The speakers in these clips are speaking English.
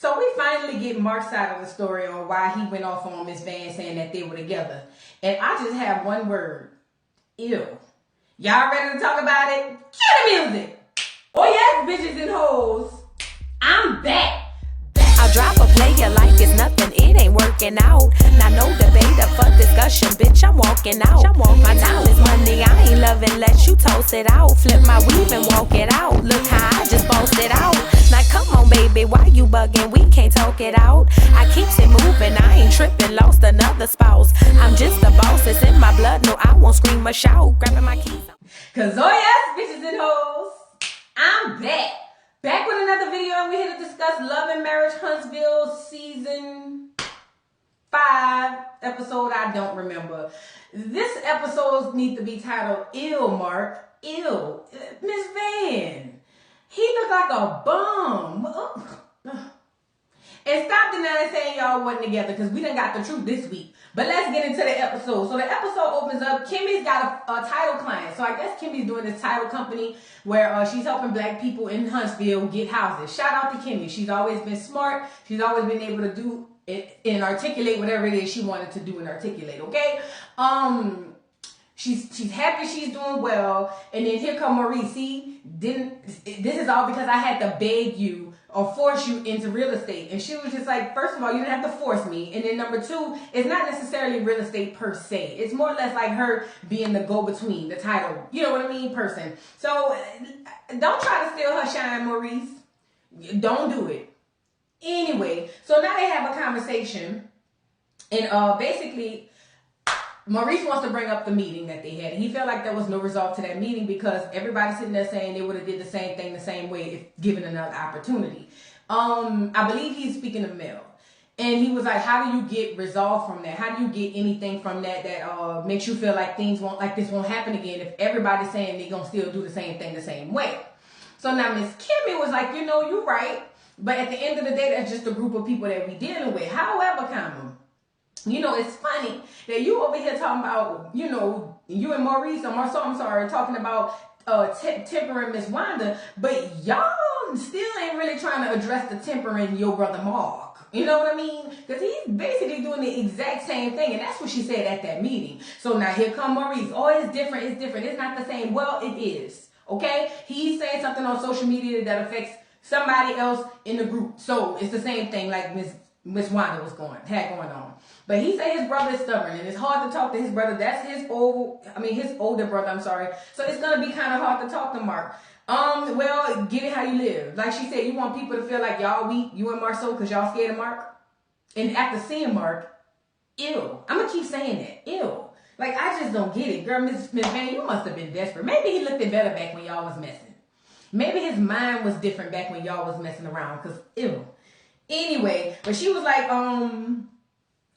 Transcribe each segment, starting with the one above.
So we finally get Mark's side of the story on why he went off on Miss Van saying that they were together. And I just have one word. Ew. Y'all ready to talk about it? Cue the music. Oh yes, bitches and hoes. I'm back. I'll drop a player like it's nothing, it ain't working out. Now no debate or for discussion, bitch, I'm walking out. My time is money, I ain't loving, let you toast it out. Flip my weave and walk it out, look how I just bossed it out. Now come on baby, why you bugging, we can't talk it out. I keeps it moving, I ain't tripping, lost another spouse. I'm just a boss, it's in my blood, no I won't scream or shout. Grabbing my keys. Cause oh yes, bitches and hoes, I'm back. Back with another video, and we're here to discuss Love and Marriage Huntsville Season 5 episode. I don't remember. This episode needs to be titled Ill, Mark. Ill. Miss Van. He looked like a bum. And stop denying saying y'all wasn't together because we done got the truth this week. But let's get into the episode. So the episode opens up. Kimmy's got a title client. So I guess Kimmy's doing this title company where she's helping black people in Huntsville get houses. Shout out to Kimmy. She's always been smart. She's always been able to do it and articulate whatever it is she wanted to do and articulate. Okay. She's happy she's doing well. And then here come Maurice. This is all because I had to beg you or force you into real estate. And she was just like, first of all, you didn't have to force me. And then number two, it's not necessarily real estate per se. It's more or less like her being the go-between, the title, you know what I mean, person. So don't try to steal her shine, Maurice. Don't do it. Anyway, so now they have a conversation. And basically, Maurice wants to bring up the meeting that they had. And he felt like there was no result to that meeting because everybody's sitting there saying they would have did the same thing the same way if given another opportunity. I believe he's speaking to Mel. And he was like, how do you get resolved from that? How do you get anything from that makes you feel like this won't happen again if everybody's saying they're going to still do the same thing the same way? So now Miss Kimmy was like, you're right. But at the end of the day, that's just a group of people that we dealing with. However, it's funny that you over here talking about, you and Maurice or Marceau, talking about tempering Miss Wanda, but y'all still ain't really trying to address the tempering your brother Mark. You know what I mean? Because he's basically doing the exact same thing, and that's what she said at that meeting. So now here come Maurice. Oh, it's different. It's not the same. Well, it is. Okay? He's saying something on social media that affects somebody else in the group. So it's the same thing like Miss Wanda had going on. But he said his brother is stubborn and it's hard to talk to his brother. That's his older brother, So it's going to be kind of hard to talk to Mark. Well, get it how you live. Like she said, you want people to feel like y'all weak, you and Marceau, because y'all scared of Mark. And after seeing Mark, ew. I'm going to keep saying that. Ew. Like, I just don't get it. Girl, Miss Van, you must have been desperate. Maybe he looked it better back when y'all was messing. Maybe his mind was different back when y'all was messing around, because ew. Anyway, but she was like,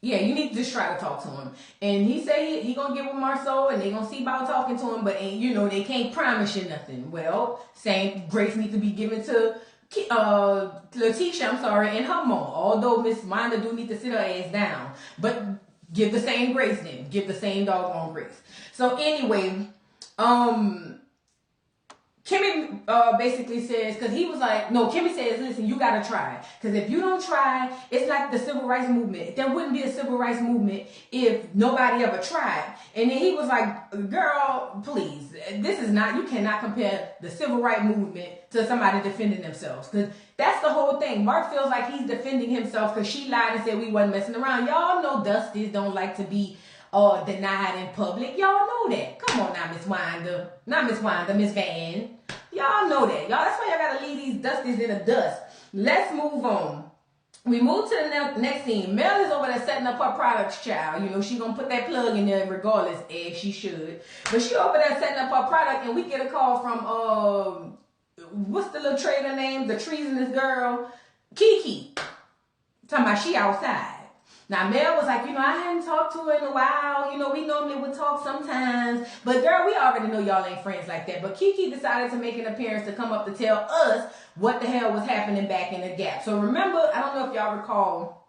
yeah, you need to just try to talk to him. And he said he gonna get with Marceau and they gonna see about talking to him, but they can't promise you nothing. Well, same grace needs to be given to Tisha, and her mom. Although Miss Wanda do need to sit her ass down. But give the same grace then. Give the same doggone grace. So anyway, Kimmy basically says, because he was like, no, Kimmy says, listen, you got to try. Because if you don't try, it's like the civil rights movement. There wouldn't be a civil rights movement if nobody ever tried. And then he was like, girl, please, you cannot compare the civil rights movement to somebody defending themselves. Because that's the whole thing. Mark feels like he's defending himself because she lied and said we wasn't messing around. Y'all know Dusties don't like to be denied in public. Y'all know that. Come on now, Miss Wanda. Not Miss Wanda, Miss Van. Y'all know that. Y'all, that's why y'all gotta leave these Dusties in the dust. Let's move on. We move to the next scene. Mel is over there setting up her products, child. She gonna put that plug in there regardless, as she should. But she over there setting up her product, and we get a call from what's the little trader name? The treasonous girl, Kiki. Talking about she outside. Now, Mel was like, I hadn't talked to her in a while. We normally would talk sometimes. But, girl, we already know y'all ain't friends like that. But Kiki decided to make an appearance to come up to tell us what the hell was happening back in the Gap. So, remember, I don't know if y'all recall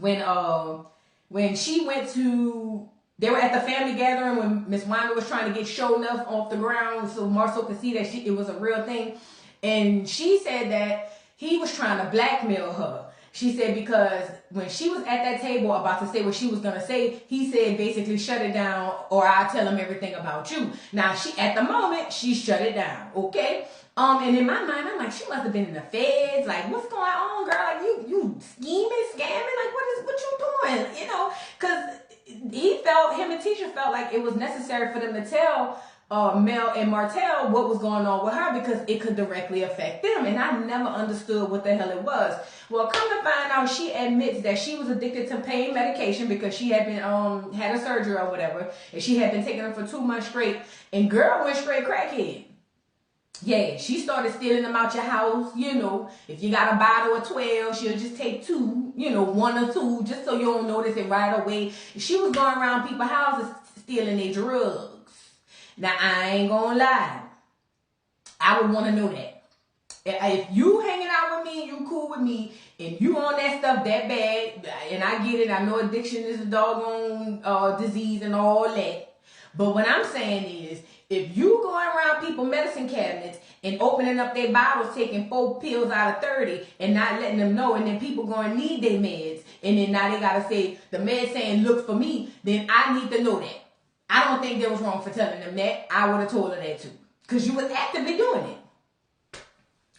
when she went to, they were at the family gathering when Miss Wanda was trying to get Show Enough off the ground so Marceau could see that it was a real thing. And she said that he was trying to blackmail her. She said because when she was at that table about to say what she was going to say, he said basically shut it down or I'll tell him everything about you. Now, at the moment, she shut it down, okay? And in my mind, I'm like, she must have been in the feds. Like, what's going on, girl? Like, you scheming, scamming? Like, what you doing? You know, because him and Tisha felt like it was necessary for them to tell Mel and Martell what was going on with her because it could directly affect them. And I never understood what the hell it was. Well, come to find out, she admits that she was addicted to pain medication because she had been had a surgery or whatever, and she had been taking them for 2 months straight. And girl went straight crackhead. Yeah, she started stealing them out your house, you know. If you got a bottle of 12, she'll just take 2, you know, 1 or 2, just so you don't notice it right away. She was going around people's houses stealing their drugs. Now, I ain't gonna lie. I would want to know that. If you hanging out with me, you cool with me, and you on that stuff that bad, and I get it, I know addiction is a doggone disease and all that. But what I'm saying is, if you going around people's medicine cabinets and opening up their bottles, taking 4 pills out of 30 and not letting them know, and then people going to need their meds, and then now they got to say, the med saying, look for me, then I need to know that. I don't think they was wrong for telling them that. I would have told her that too. Because you was actively doing it.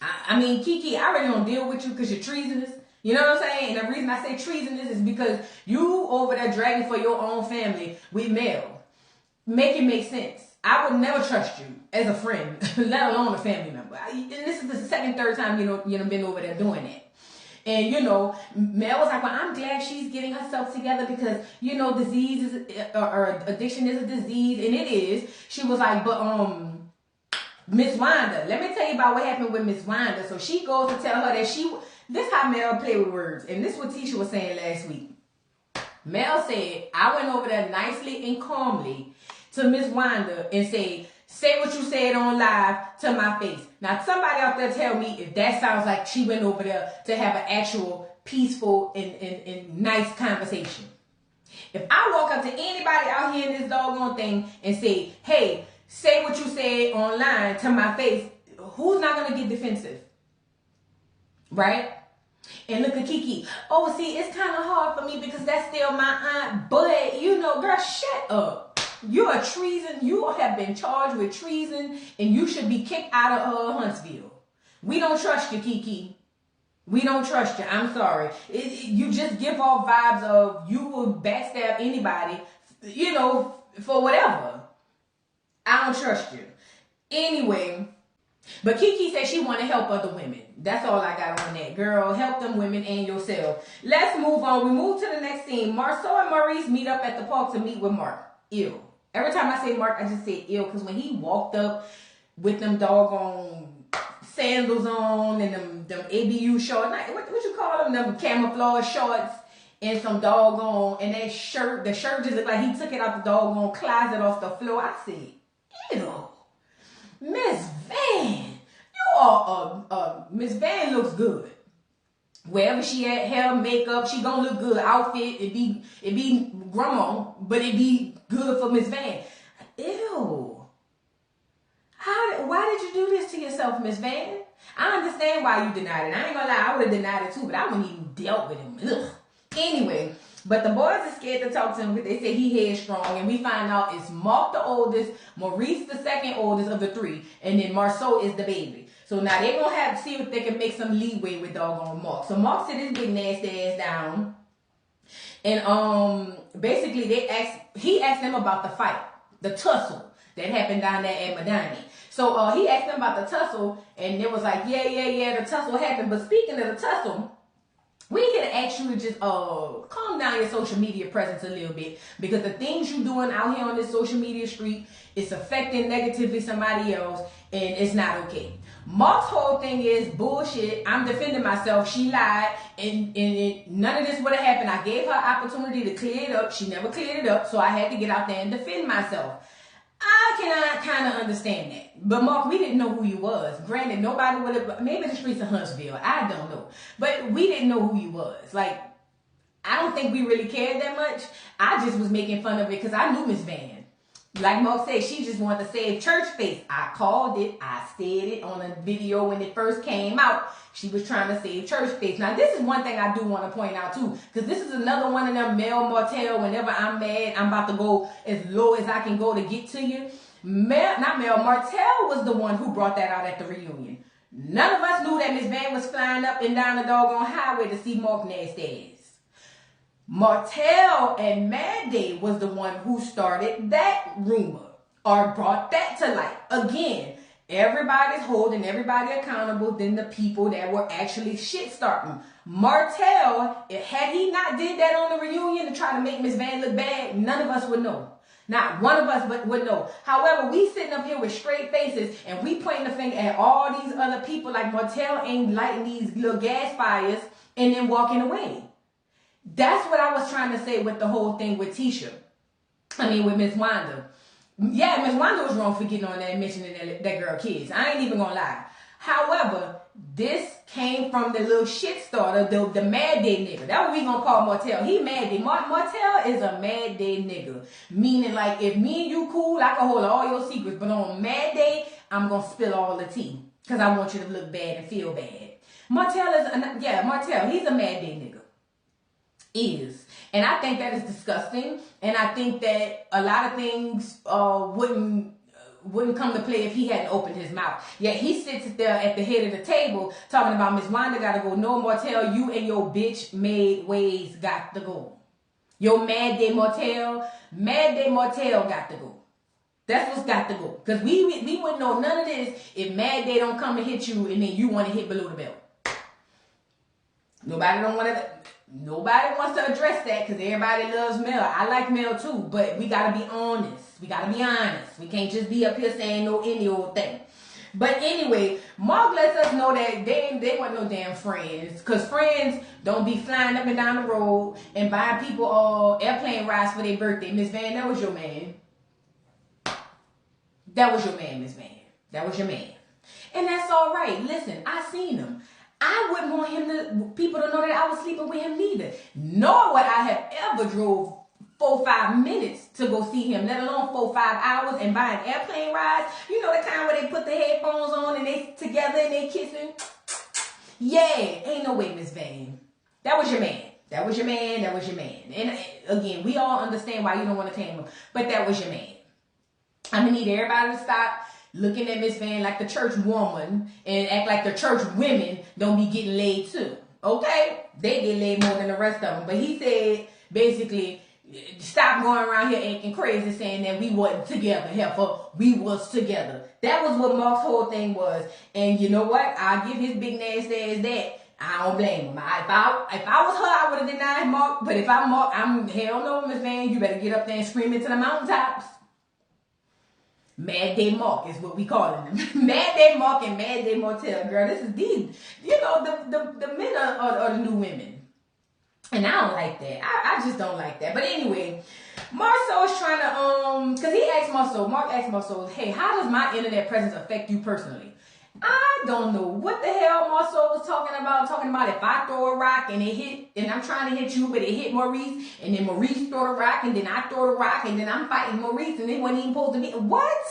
I mean, Kiki, I really don't deal with you because you're treasonous. You know what I'm saying? And the reason I say treasonous is because you over there dragging for your own family with Mel. Make it make sense. I would never trust you as a friend, let alone a family member. And this is the second, third time you've been over there doing that. And, you know, Mel was like, well, I'm glad she's getting herself together because, you know, disease is, or addiction is a disease. And it is. She was like, but, Miss Wanda, let me tell you about what happened with Miss Wanda. So she goes to tell her that this how Mel play with words. And this is what Tisha was saying last week. Mel said, I went over there nicely and calmly to Miss Wanda and say what you said on live to my face. Now, somebody out there tell me if that sounds like she went over there to have an actual peaceful and nice conversation. If I walk up to anybody out here in this doggone thing and say, hey, say what you said online to my face, who's not going to get defensive? Right? And look at Kiki. Oh, see, it's kind of hard for me because that's still my aunt. But, you know, girl, shut up. You're a treason. You have been charged with treason, and you should be kicked out of Huntsville. We don't trust you, Kiki. We don't trust you. I'm sorry. You just give off vibes of you will backstab anybody, you know, for whatever. I don't trust you. Anyway, but Kiki said she want to help other women. That's all I got on that. Girl, help them women and yourself. Let's move on. We move to the next scene. Marceau and Maurice meet up at the park to meet with Mark. Ew. Every time I say Mark, I just say ew, because when he walked up with them doggone sandals on and them ABU shorts, what you call them camouflage shorts, and some doggone, and that shirt, the shirt just looked like he took it out the doggone closet off the floor. I said, ew, Miss Van, Miss Van looks good. Wherever she at, hair, makeup, she gonna look good. Outfit, it be grandma, but it be good for Miss Van. Ew. Why did you do this to yourself, Miss Van? I understand why you denied it. I ain't gonna lie, I would have denied it too, but I wouldn't even dealt with him. Ugh. Anyway, but the boys are scared to talk to him because they say he headstrong, and we find out it's Mark the oldest, Maurice the second oldest of the 3, and then Marceau is the baby. So now they're going to have to see if they can make some leeway with doggone Mark. So Mark sit his big nasty ass down. And basically he asked them about the fight, the tussle that happened down there at Madani. So he asked them about the tussle, and it was like, yeah, the tussle happened. But speaking of the tussle, we need to ask you to just calm down your social media presence a little bit, because the things you're doing out here on this social media street, it's affecting negatively somebody else, and it's not okay. Mark's whole thing is bullshit. I'm defending myself. She lied, and none of this would have happened. I gave her opportunity to clear it up. She never cleared it up, so I had to get out there and defend myself. I cannot kind of understand that. But Mark, we didn't know who you was. Granted, nobody would have, maybe the streets of Huntsville, I don't know. But we didn't know who you was. Like, I don't think we really cared that much. I just was making fun of it because I knew Miss Van. Like Mo said, she just wanted to save church face. I called it. I said it on a video when it first came out. She was trying to save church face. Now, this is one thing I do want to point out, too. Because this is another one of them Mel Martell. Whenever I'm mad, I'm about to go as low as I can go to get to you. Martell was the one who brought that out at the reunion. None of us knew that Miss Van was flying up and down the doggone highway to see Mark nasty ass. Martell and Mad Day was the one who started that rumor or brought that to light. Again, everybody's holding everybody accountable than the people that were actually shit starting. Martell, had he not did that on the reunion to try to make Miss Van look bad, none of us would know. Not one of us would know. However, we sitting up here with straight faces and we pointing the finger at all these other people like Martell ain't lighting these little gas fires and then walking away. That's what I was trying to say with the whole thing with Tisha. With Miss Wanda. Yeah, Miss Wanda was wrong for getting on there and mentioning that girl kids. I ain't even gonna lie. However, this came from the little shit starter, the Mad Day nigga. That's what we gonna call Martell. He Mad Day. Martell is a Mad Day nigga. Meaning, like, if me and you cool, I can hold all your secrets. But on Mad Day, I'm gonna spill all the tea. Because I want you to look bad and feel bad. Martell, he's a Mad Day nigga. Is. And I think that is disgusting. And I think that a lot of things wouldn't come to play if he hadn't opened his mouth. Yet he sits there at the head of the table talking about Miss Wanda gotta go. No, Martell, you and your bitch made ways got to go. Your Mad Day Martell got to go. That's what's got to go. Because we wouldn't know none of this if Mad Day don't come and hit you and then you want to hit below the belt. Nobody wants to address that because everybody loves Mel. I like Mel too, but we gotta be honest. We can't just be up here saying any old thing. But anyway, Mark lets us know that they weren't no damn friends. Because friends don't be flying up and down the road and buying people airplane rides for their birthday. Miss Van, that was your man. That was your man, Miss Van. That was your man. And that's all right. Listen, I seen him. I wouldn't want people to know that I was sleeping with him neither. Nor would I have ever drove 4-5 minutes to go see him, let alone 4-5 hours and buying airplane rides. You know the kind where they put the headphones on and they together and they kissing. Yeah, ain't no way, Miss Van. That was your man. That was your man. And again, we all understand why you don't want to tame him, but that was your man. I'm gonna need everybody to stop looking at Miss Van like the church woman and act like the church women don't be getting laid too. Okay? They get laid more than the rest of them. But he said, basically, stop going around here acting crazy saying that we wasn't together. Hell, we was together. That was what Mark's whole thing was. And you know what? I'll give his big nasty ass that. I don't blame him. If I was her, I would have denied Mark. But if I'm Mark, hell no, Miss Van. You better get up there and scream into the mountaintops. Mad Day Mark is what we calling them. Mad Day Mark and Mad Day Martell, girl. This is these, the men are the new women. And I don't like that. I just don't like that. But anyway, Marceau is trying to, because Mark asked Marceau, hey, how does my internet presence affect you personally? I don't know what the hell Marceau was talking about if I throw a rock and it hit, and I'm trying to hit you, but it hit Maurice, and then Maurice throw the rock, and then I throw the rock, and then I'm fighting Maurice, and it wasn't even supposed to be. What?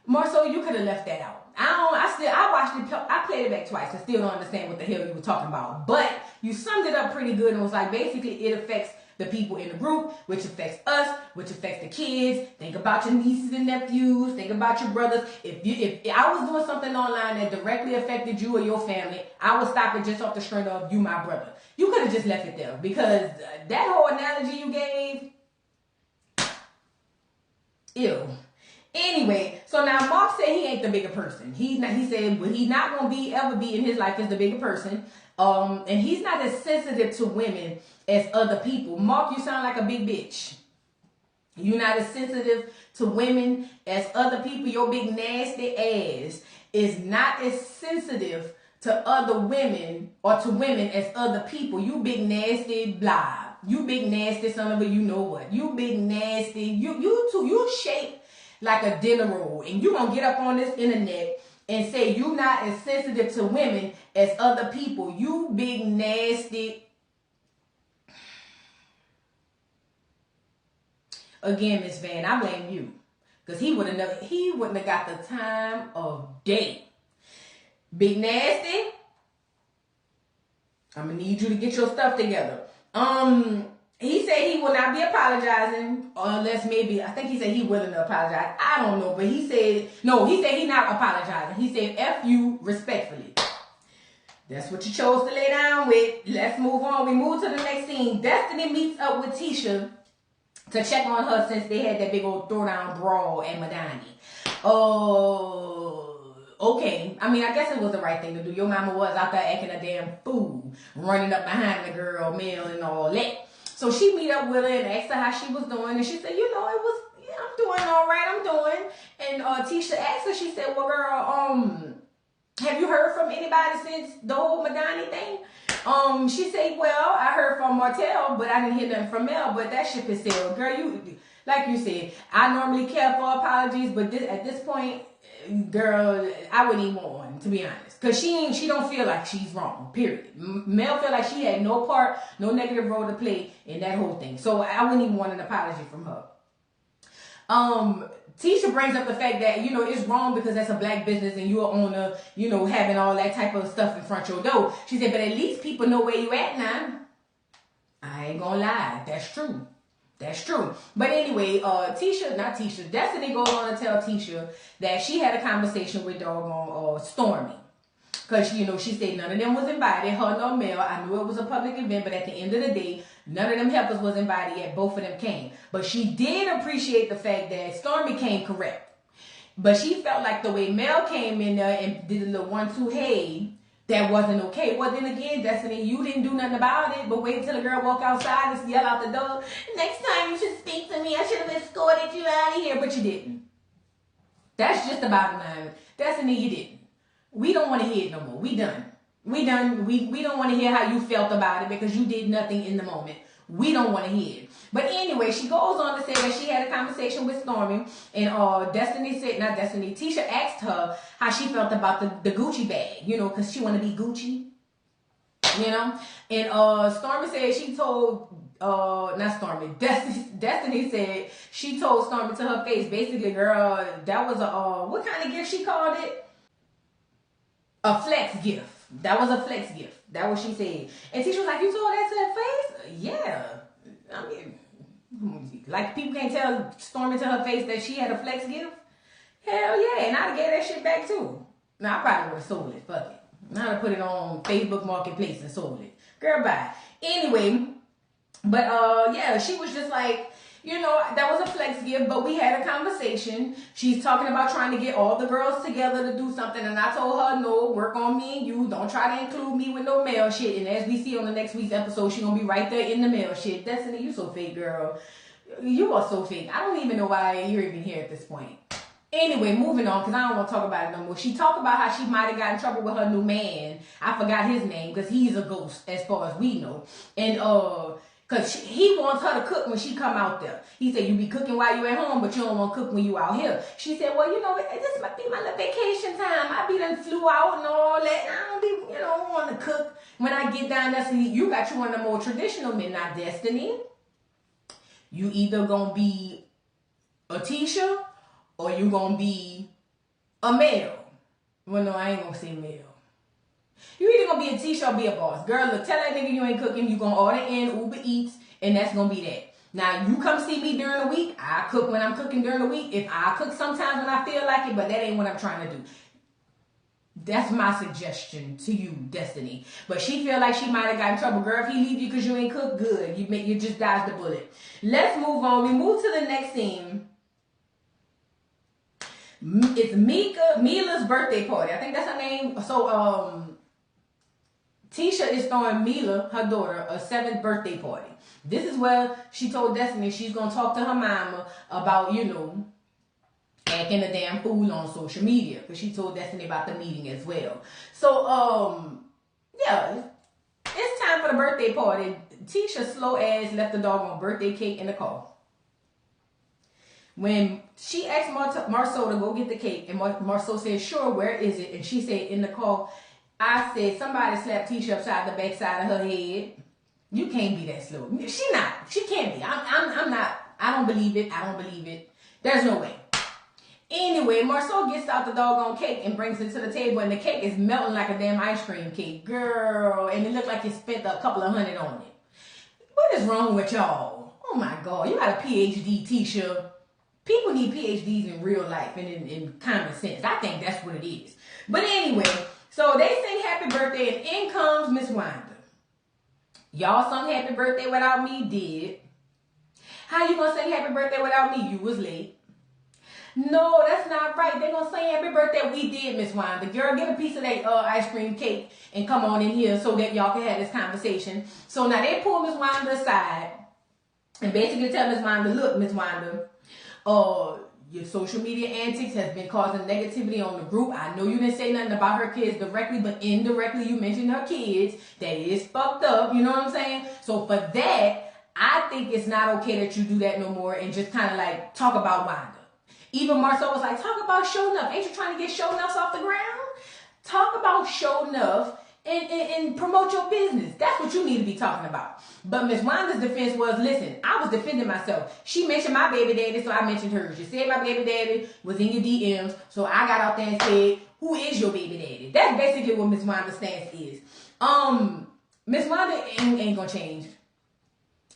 Marceau, you could have left that out. I watched it, I played it back twice and still don't understand what the hell you were talking about. But you summed it up pretty good and was like, basically it affects the people in the group, which affects us, which affects the kids. Think about your nieces and nephews. Think about your brothers. If I was doing something online that directly affected you or your family, I would stop it just off the strength of you, my brother. You could have just left it there because that whole analogy you gave, ew. Anyway, so now Mark said he ain't the bigger person. He said what he not gonna ever be in his life is the bigger person. And he's not as sensitive to women as other people. Mark, you sound like a big bitch. You're not as sensitive to women as other people. Your big nasty ass is not as sensitive to other women or to women as other people. You big nasty blah. You big nasty son of a you know what. You big nasty. You shaped like a dinner roll. And you gonna get up on this internet and say you not as sensitive to women as other people. You big nasty. Again, Miss Van, I blame you. Because he wouldn't have got the time of day. Big Nasty, I'm going to need you to get your stuff together. He said he will not be apologizing unless maybe, I think he said he willing to apologize. I don't know, but he said he not apologizing. He said, F you respectfully. That's what you chose to lay down with. Let's move on. We move to the next scene. Destiny meets up with Tisha to check on her since they had that big old throwdown brawl at Madani. Okay. I mean, I guess it was the right thing to do. Your mama was out there acting a damn fool, running up behind the girl, Mel, and all that. So she meet up with her and asked her how she was doing, and she said, I'm doing all right, I'm doing. And Tisha asked her, she said, well, girl, have you heard from anybody since the whole Madani thing? She said, well, I heard from Martell, but I didn't hear nothing from Mel, but that ship is sailed. Girl, like you said, I normally care for apologies, but at this point, girl, I wouldn't even want one, to be honest. Because she don't feel like she's wrong, period. Mel feel like she had no part, no negative role to play in that whole thing. So I wouldn't even want an apology from her. Tisha brings up the fact that, it's wrong because that's a black business and you're a owner, having all that type of stuff in front of your door. She said, but at least people know where you at now. I ain't gonna lie. That's true. That's true. But anyway, Destiny goes on to tell Tisha that she had a conversation with doggone Stormy. Because, she said none of them was invited, her nor Mel. I knew it was a public event, but at the end of the day, none of them helpers was invited yet. Both of them came. But she did appreciate the fact that Stormy came correct. But she felt like the way Mel came in there and did a little 1-2, hey, that wasn't okay. Well, then again, Destiny, you didn't do nothing about it, but wait until the girl walk outside and yell out the door, next time you should speak to me. I should have escorted you out of here, but you didn't. That's just the bottom line. Destiny, you didn't. We don't want to hear it no more. We done. We don't want to hear how you felt about it because you did nothing in the moment. We don't want to hear it. But anyway, she goes on to say that she had a conversation with Stormy, and Tisha asked her how she felt about the Gucci bag, because she want to be Gucci, And Stormy said she told, Destiny said she told Stormy to her face, basically, girl, that was what kind of gift she called it? A flex gift. That was a flex gift. That was what she said. And Tisha was like, you told that to her face? Yeah. I mean, like people can't tell Stormy to her face that she had a flex gift? Hell yeah. And I'd have gave that shit back too. Now, I probably would have sold it. Fuck it. I'd have put it on Facebook Marketplace and sold it. Girl, bye. Anyway, but she was just like, that was a flex gift, but we had a conversation. She's talking about trying to get all the girls together to do something, and I told her, no, work on me and you. Don't try to include me with no male shit. And as we see on the next week's episode, she's going to be right there in the male shit. Destiny, you so fake, girl. You are so fake. I don't even know why you're even here at this point. Anyway, moving on, because I don't want to talk about it no more. She talked about how she might have got in trouble with her new man. I forgot his name, because he's a ghost, as far as we know. And, because he wants her to cook when she come out there. He said, you be cooking while you at home, but you don't want to cook when you out here. She said, well, this might be my little vacation time. I be done flew out and all that. I don't be, want to cook when I get down there. So you got you one of the more traditional men, not Destiny. You either going to be a Tisha or you going to be a male. Well, no, I ain't going to say male. You either gonna be a Tisha or be a boss. Girl, look, tell that nigga you ain't cooking. You gonna order in Uber Eats, and that's gonna be that. Now, you come see me during the week. I cook when I'm cooking during the week. If I cook sometimes when I feel like it, but that ain't what I'm trying to do. That's my suggestion to you, Destiny. But she feel like she might have got in trouble. Girl, if he leave you because you ain't cooked, good. You just dodged the bullet. Let's move on. We move to the next scene. It's Mila's birthday party. I think that's her name. So, Tisha is throwing Mila, her daughter, a 7th birthday party. This is where she told Destiny she's going to talk to her mama about, acting a damn fool on social media. Because she told Destiny about the meeting as well. So, it's time for the birthday party. Tisha slow ass left the doggone birthday cake in the car. When she asked Marceau to go get the cake, and Marceau said, sure, where is it? And she said, in the car. I said, somebody slapped Tisha upside the backside of her head. You can't be that slow. She not. She can't be. I'm not. I don't believe it. I don't believe it. There's no way. Anyway, Marceau gets out the doggone cake and brings it to the table, and the cake is melting like a damn ice cream cake. Girl, and it looked like you spent a couple of $100 on it. What is wrong with y'all? Oh my God, you got a PhD, Tisha. People need PhDs in real life and in common sense. I think that's what it is. But anyway, so they sing happy birthday, and in comes Miss Wanda. Y'all sung happy birthday without me, did. How you gonna sing happy birthday without me? You was late. No, that's not right. They gonna sing happy birthday. We did, Miss Wanda. Girl, get a piece of that ice cream cake and come on in here so that y'all can have this conversation. So now they pull Miss Wanda aside and basically tell Miss Wanda, look, Miss Wanda, your social media antics has been causing negativity on the group. I know you didn't say nothing about her kids directly, but indirectly you mentioned her kids. That is fucked up. You know what I'm saying? So for that, I think it's not okay that you do that no more and just kind of like talk about Wanda. Even Marceau was like, talk about show enough. Ain't you trying to get show enough off the ground? Talk about show enough and promote your business. That's what you need to be talking about. But Miss Wanda's defense was, listen, I was defending myself. She mentioned my baby daddy, so I mentioned hers. You said my baby daddy was in your DMs, so I got out there and said, who is your baby daddy? That's basically what Miss Wanda's stance is. Miss Wanda ain't gonna change.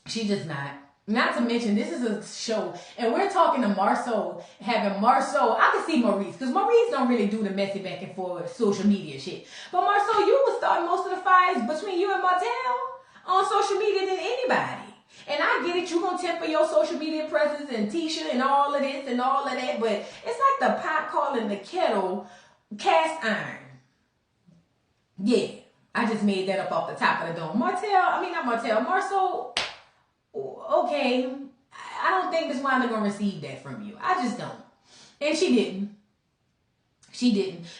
She just not. Not to mention, this is a show, and we're talking to Marceau, having Marceau. I can see Maurice, because Maurice don't really do the messy back and forth social media shit. But Marceau, you was starting most of the fires between you and Martell on social media than anybody. And I get it, you gonna temper your social media presence and Tisha and all of this and all of that, but it's like the pot calling the kettle cast iron. Yeah, I just made that up off the top of the dome. Marceau, okay, I don't think Miss Wanda gonna receive that from you. I just don't. And she didn't.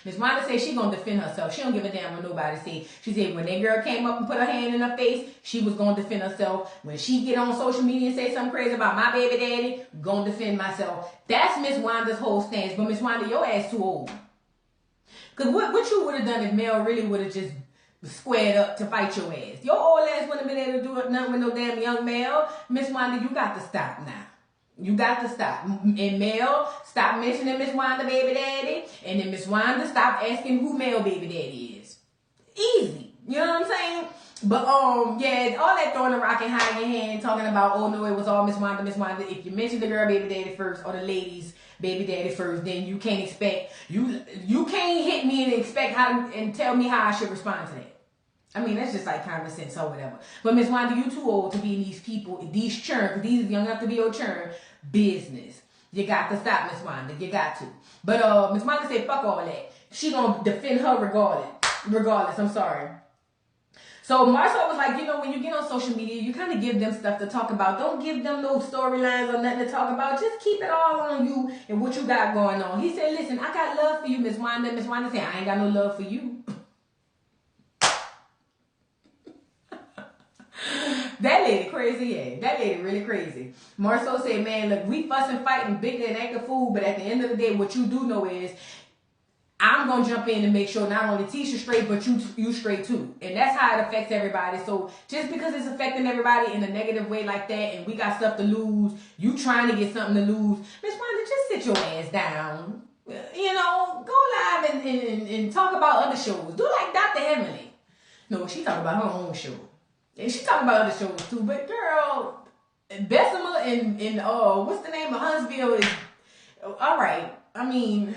Miss Wanda said she gonna defend herself. She don't give a damn what nobody say. She said when that girl came up and put her hand in her face, she was gonna defend herself. When she get on social media and say something crazy about my baby daddy, gonna defend myself. That's Miss Wanda's whole stance. But Miss Wanda, your ass too old. Cause what you would have done if Mel really would have just squared up to fight your ass. Your old ass wouldn't have been able to do nothing with no damn young Mel. Miss Wanda, you got to stop now. You got to stop. And Mel, stop mentioning Miss Wanda baby daddy. And then Miss Wanda, stop asking who Mel baby daddy is. Easy. You know what I'm saying? But yeah, all that throwing the rock and hiding your hand, talking about, oh no, it was all Miss Wanda. If you mention the girl baby daddy first or the ladies baby daddy first, then you can't expect you can't hit me and expect and tell me how I should respond to that. I mean, that's just like common sense or whatever. But Miss Wanda, you too old to be in these churn, because these is young enough to be your churn business. You got to stop, Miss Wanda. You got to. But Miss Wanda said, fuck all that. She gonna defend her regardless. I'm sorry. So Marceau was like, when you get on social media, you kind of give them stuff to talk about. Don't give them no storylines or nothing to talk about. Just keep it all on you and what you got going on. He said, listen, I got love for you, Miss Wanda. Miss Wanda said, I ain't got no love for you. That lady crazy, yeah. That lady really crazy. Marceau said, man, look, we fussing, fighting, bigger than act a fool, but at the end of the day, what you do know is I'm going to jump in and make sure not only Tisha straight, but you straight too. And that's how it affects everybody. So just because it's affecting everybody in a negative way like that, and we got stuff to lose, you trying to get something to lose, Miss Wanda, just sit your ass down. Go live and talk about other shows. Do like Dr. Emily. No, she talking about her own show. And she talking about other shows too. But girl, Bessemer and what's the name of Huntsville is all right. I mean,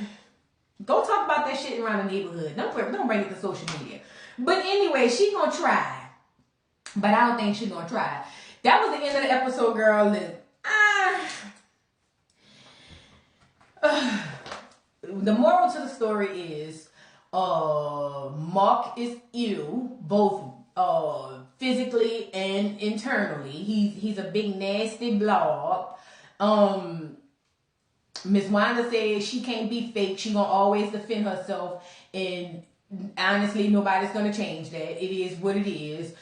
go talk about that shit around the neighborhood. Don't bring it to social media. But anyway, she gonna try. But I don't think she gonna try. That was the end of the episode, girl. The moral to the story is Mark is ill, both physically and internally. He's a big nasty blob. Miss Wanda says she can't be fake. She gonna always defend herself, and honestly, nobody's gonna change that. It is what it is.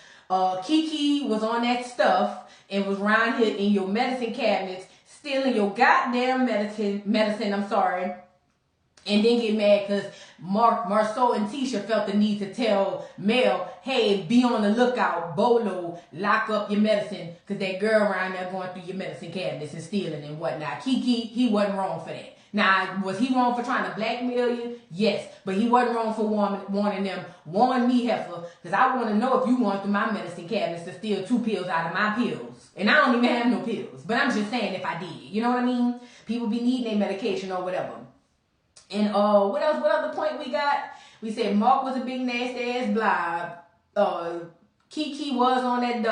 Kiki was on that stuff and was around here in your medicine cabinets, stealing your goddamn medicine. I'm sorry. And then get mad because Marceau and Tisha felt the need to tell Mel, hey, be on the lookout, Bolo, lock up your medicine, because that girl around there going through your medicine cabinets and stealing and whatnot. Kiki, he wasn't wrong for that. Now, was he wrong for trying to blackmail you? Yes. But he wasn't wrong for warning them, warn me, heifer, because I want to know if you going through my medicine cabinets to steal 2 pills out of my pills. And I don't even have no pills. But I'm just saying if I did. You know what I mean? People be needing their medication or whatever. And what else? What other point we got? We said Mark was a big nasty ass blob. Kiki was on that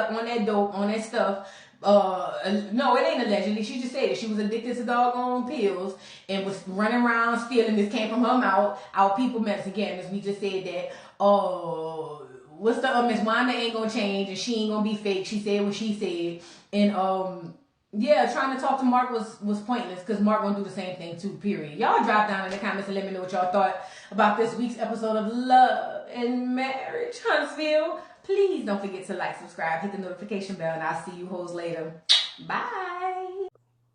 dope, on that stuff. No, it ain't allegedly. She just said it. She was addicted to doggone pills and was running around stealing. This came from her mouth. Our people medicine cabinets. We just said that. What's the Miss Wanda ain't gonna change and she ain't gonna be fake. She said what she said. And yeah, trying to talk to Mark was pointless because Mark gonna do the same thing too, period. Y'all drop down in the comments and let me know what y'all thought about this week's episode of Love and Marriage Huntsville. Please don't forget to like, subscribe, hit the notification bell, and I'll see you hoes later. Bye.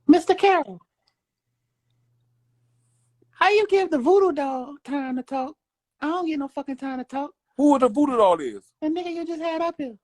Mr. Carroll, how you give the voodoo doll time to talk? I don't get no fucking time to talk. Who the voodoo doll is? The nigga you just had up here.